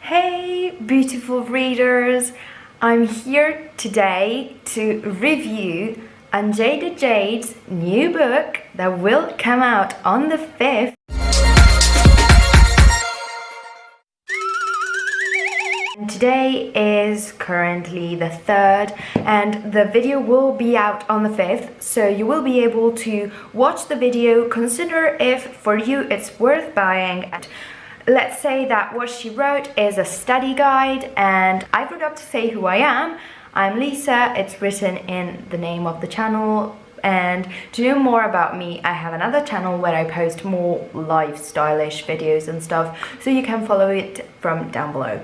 Hey, beautiful readers! I'm here today to review Unjaded Jade's new book that will come out on the 5th. And today is currently the 3rd and the video will be out on the 5th, so you will be able to watch the video, consider if for you it's worth buying. Let's say that what she wrote is a study guide, and I forgot to say who I am. I'm Lisa, it's written in the name of the channel, and to know more about me, I have another channel where I post more lifestyle-ish videos and stuff, so you can follow it from down below.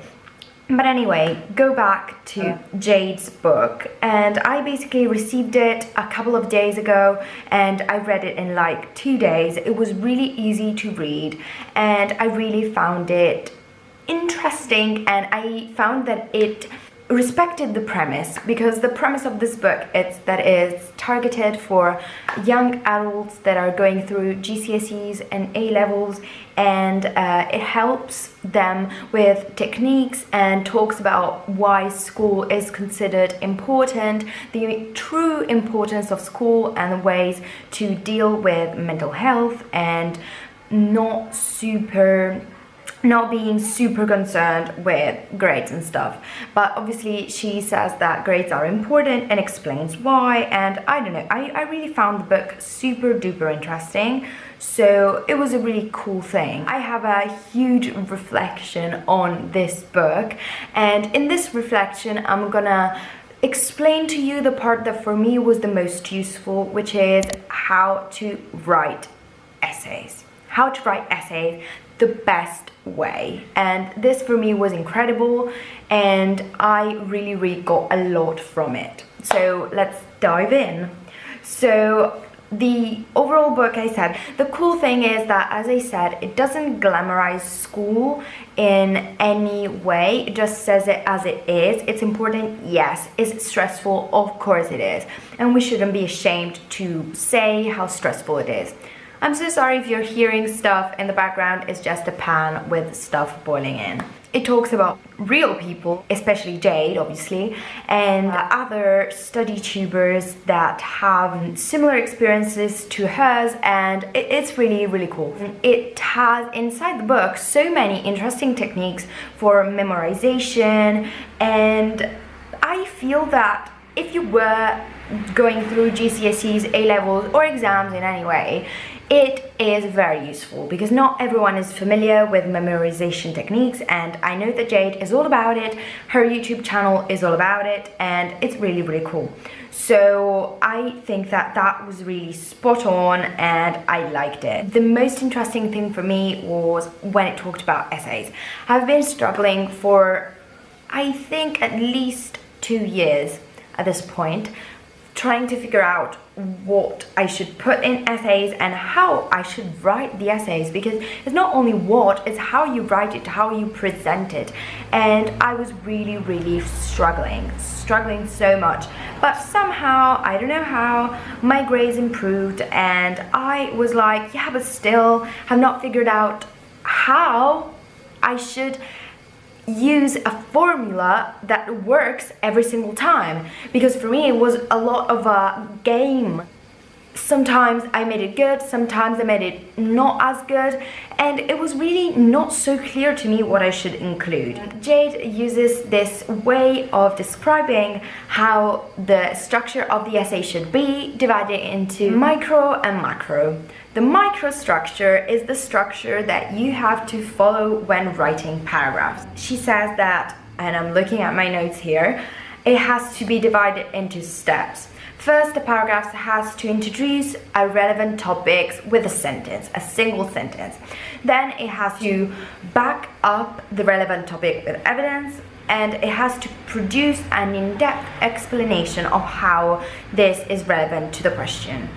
But anyway, go back to Jade's book, and I basically received it a couple of days ago and I read it in like 2 days. It was really easy to read and I really found it interesting, and I found that it respected the premise, because the premise of this book is that it's targeted for young adults that are going through GCSEs and A-levels, and it helps them with techniques and talks about why school is considered important, the true importance of school and the ways to deal with mental health, and not being super concerned with grades and stuff. But obviously she says that grades are important and explains why, and I don't know, I really found the book super duper interesting, so it was a really cool thing. I have a huge reflection on this book, and in this reflection I'm gonna explain to you the part that for me was the most useful, which is how to write essays. How to write essays the best way, and this for me was incredible and I really got a lot from it. So let's dive in. So the overall book, I said, the cool thing is that, as I said, it doesn't glamorize school in any way. It just says it as it is. It's important, yes. Is it stressful? Of course it is, and we shouldn't be ashamed to say how stressful it is. I'm so sorry if you're hearing stuff in the background. It's just a pan with stuff boiling in. It talks about real people, especially Jade, obviously, and other study tubers that have similar experiences to hers, and it's really cool. It has inside the book so many interesting techniques for memorization, and I feel that if you were going through GCSEs, A-levels, or exams in any way, it is very useful, because not everyone is familiar with memorization techniques, and I know that Jade is all about it. Her YouTube channel is all about it, and it's really cool. So I think that that was really spot on and I liked it. The most interesting thing for me was when it talked about essays. I've been struggling for, I think, at least 2 years at this point, trying to figure out what I should put in essays and how I should write the essays, because it's not only what, it's how you write it, how you present it, and I was really struggling so much. But somehow, I don't know how, my grades improved, and I was like, yeah, but still have not figured out how I should use a formula that works every single time, because for me it was a lot of a game. Sometimes I made it good, sometimes I made it not as good, and it was really not so clear to me what I should include. Jade uses this way of describing how the structure of the essay should be, divided into micro and macro. The microstructure is the structure that you have to follow when writing paragraphs. She says that, and I'm looking at my notes here, it has to be divided into steps. First, the paragraph has to introduce a relevant topic with a sentence, a single sentence. Then it has to back up the relevant topic with evidence, and it has to produce an in-depth explanation of how this is relevant to the question.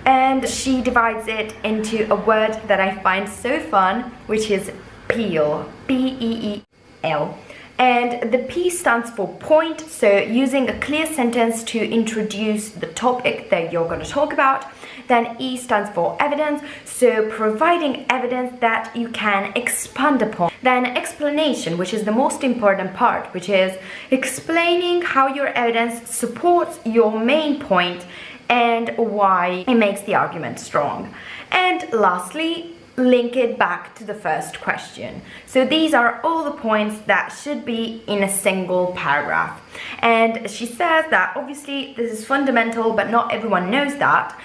And she divides it into a word that I find so fun, which is peel, P-E-E-L. And the P stands for point, so using a clear sentence to introduce the topic that you're going to talk about. Then E stands for evidence, so providing evidence that you can expand upon. Then explanation, which is the most important part, which is explaining how your evidence supports your main point and why it makes the argument strong. And lastly, link it back to the first question. So these are all the points that should be in a single paragraph. And she says that obviously this is fundamental, but not everyone knows that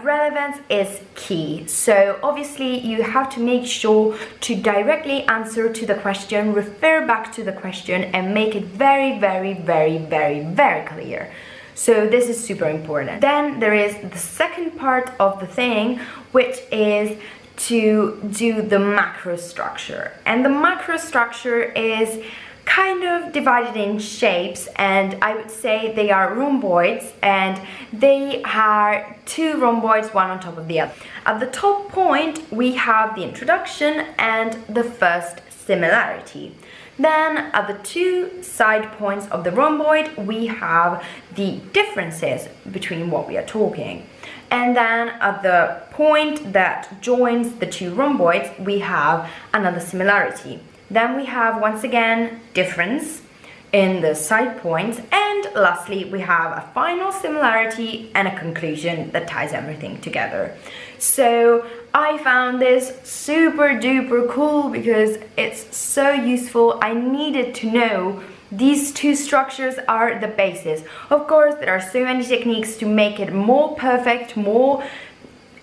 relevance is key. So obviously you have to make sure to directly answer to the question, refer back to the question, and make it very, very, very, very, very clear. So this is super important. Then there is the second part of the thing, which is to do the macro structure. And the macro structure is kind of divided in shapes, and I would say they are rhomboids, and they are two rhomboids, one on top of the other. At the top point we have the introduction and the first similarity. Then at the two side points of the rhomboid we have the differences between what we are talking. And then at the point that joins the two rhomboids we have another similarity. Then we have once again difference in the side points, and lastly we have a final similarity and a conclusion that ties everything together. So I found this super duper cool because it's so useful. I needed to know these two structures are the basis. Of course there are so many techniques to make it more perfect, more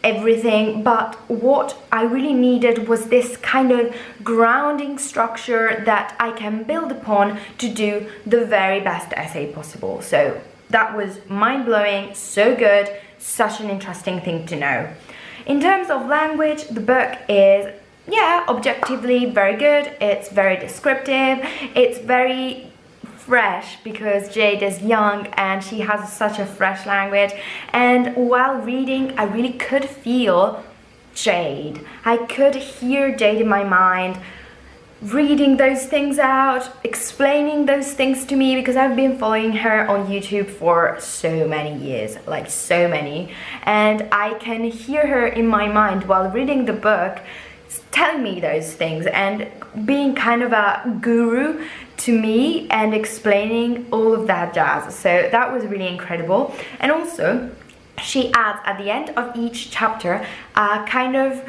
everything, but what I really needed was this kind of grounding structure that I can build upon to do the very best essay possible. So that was mind-blowing, so good, such an interesting thing to know. In terms of language, the book is, yeah, objectively very good. It's very descriptive, it's very fresh because Jade is young and she has such a fresh language, and while reading I really could feel Jade. I could hear Jade in my mind reading those things out, explaining those things to me, because I've been following her on YouTube for so many years, like so many, and I can hear her in my mind while reading the book telling me those things and being kind of a guru to me and explaining all of that jazz. So that was really incredible. And also she adds at the end of each chapter a kind of,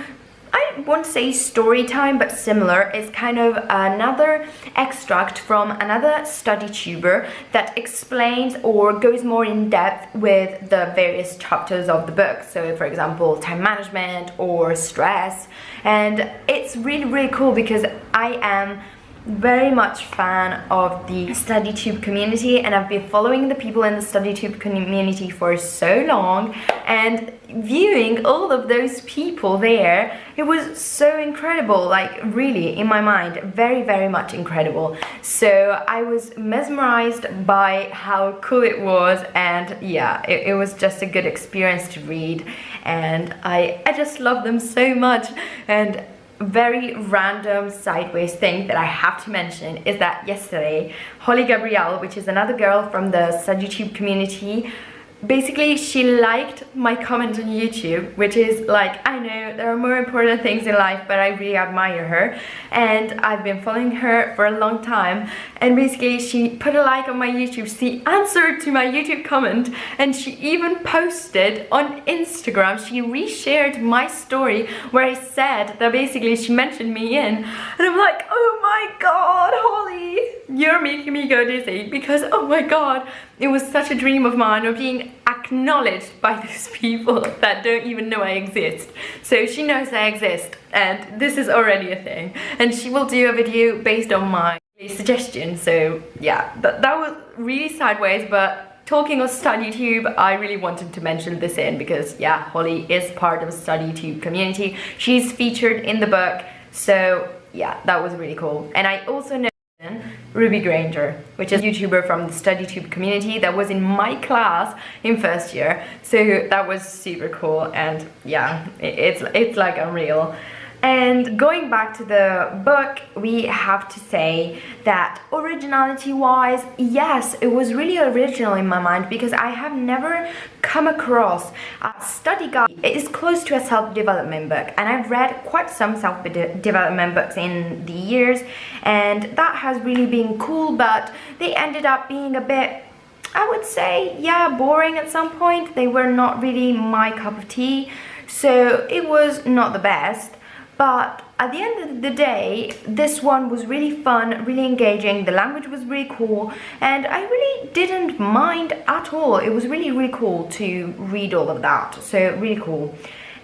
I won't say story time, but similar. It's kind of another extract from another study tuber that explains or goes more in depth with the various chapters of the book. So for example, time management or stress. And it's really, really cool because I am very much fan of the StudyTube community, and I've been following the people in the StudyTube community for so long, and viewing all of those people there, it was so incredible, like really in my mind very, very much incredible. So I was mesmerized by how cool it was, and yeah, it was just a good experience to read, and I just love them so much. And very random sideways thing that I have to mention is that yesterday Holly Gabrielle, which is another girl from the StudyTube community, basically she liked my comment on YouTube, which is like, I know there are more important things in life, but I really admire her and I've been following her for a long time, and basically she put a like on my YouTube, she answered to my YouTube comment, and she even posted on Instagram, she reshared my story where I said that basically she mentioned me in, and I'm like, oh my god, Holly, you're making me go dizzy, because oh my god, it was such a dream of mine of being acknowledged by those people that don't even know I exist. So she knows I exist, and this is already a thing, and she will do a video based on my suggestion. So yeah, that was really sideways, but talking of StudyTube, I really wanted to mention this in because yeah, Holly is part of the StudyTube community. She's featured in the book, so yeah, that was really cool. And I also know Ruby Granger, which is a YouTuber from the StudyTube community that was in my class in first year, so that was super cool. And yeah, it's like unreal. And going back to the book, we have to say that originality-wise, yes, it was really original in my mind, because I have never come across a study guide. It is close to a self-development book, and I've read quite some self-development books in the years, and that has really been cool, but they ended up being a bit, I would say, yeah, boring at some point. They were not really my cup of tea, so it was not the best. But at the end of the day, this one was really fun, really engaging, the language was really cool, and I really didn't mind at all. It was really, really cool to read all of that, so really cool.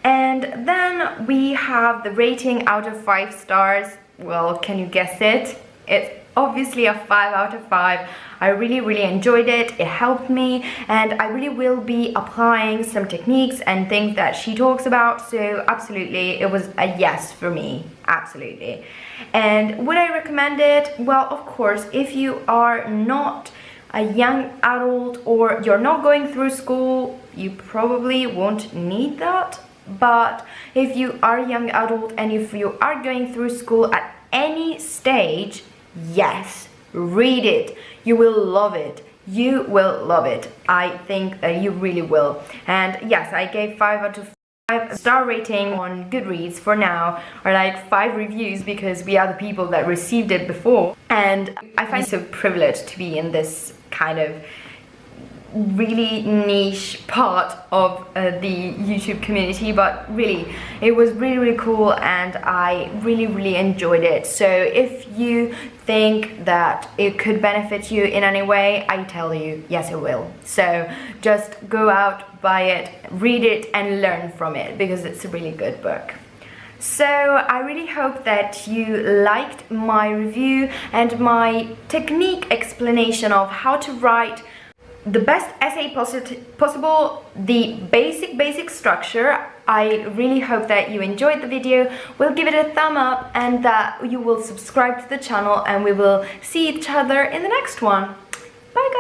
And then we have the rating out of 5 stars. Well, can you guess it? It's obviously a 5 out of 5. I really, really enjoyed it. It helped me, and I really will be applying some techniques and things that she talks about. So absolutely, it was a yes for me. Absolutely. And would I recommend it? Well, of course, if you are not a young adult or you're not going through school, you probably won't need that. But if you are a young adult and if you are going through school at any stage, yes, read it. You will love it. You will love it. I think that you really will. And yes, I gave 5 out of 5 star rating on Goodreads for now, or like 5 reviews, because we are the people that received it before. And I find it so privileged to be in this kind of really niche part of the YouTube community, but really it was really, really cool, and I really, really enjoyed it. So if you think that it could benefit you in any way, I tell you, yes, it will. So just go out, buy it, read it, and learn from it, because it's a really good book. So I really hope that you liked my review and my technique explanation of how to write the best essay possible, the basic structure. I really hope that you enjoyed the video. We'll give it a thumb up, and that you will subscribe to the channel, and we will see each other in the next one.